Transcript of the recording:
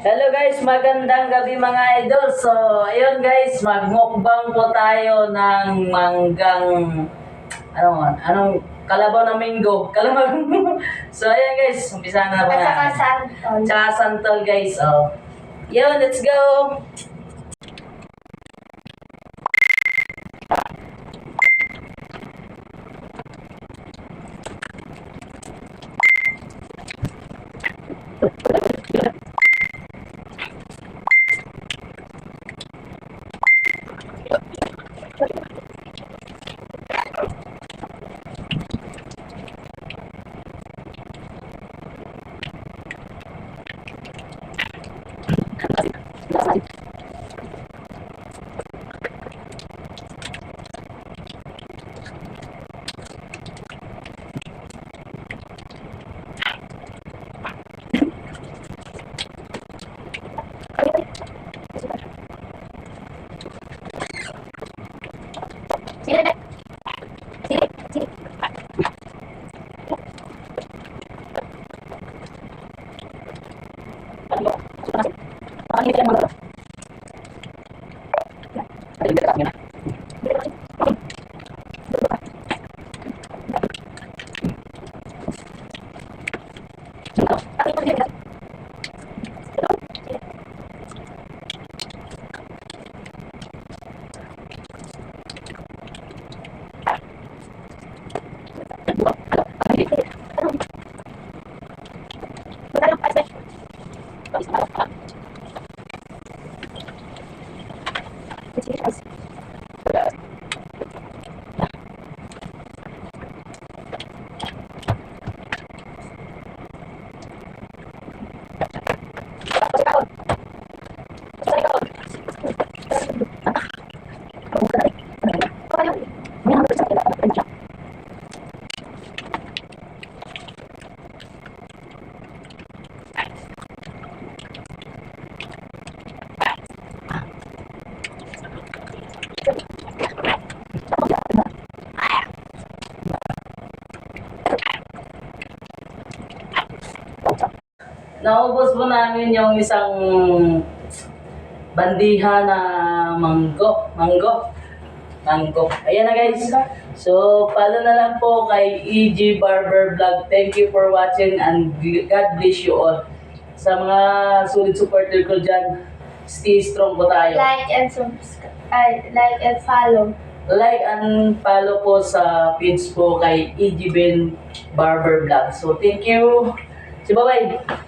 Hello guys, magandang gabi mga idol. So, ayun guys, magmukbang po tayo ng manggang anong kalabaw na mango. Kalabaw. So, ayun guys, umpisa na po At saka na. santol. Tsaka santol guys. Oh. Yun, let's go. Naubos po namin yung isang bandiha na manggo. Ayan na guys. So, follow na lang po kay EG Barber Vlog. Thank you for watching and God bless you all. Sa mga solid supporter ko dyan, stay strong po tayo. Like and subscribe. Like and follow. Like and follow po sa page po kay EG Barber Vlog. So, thank you. Bye-bye.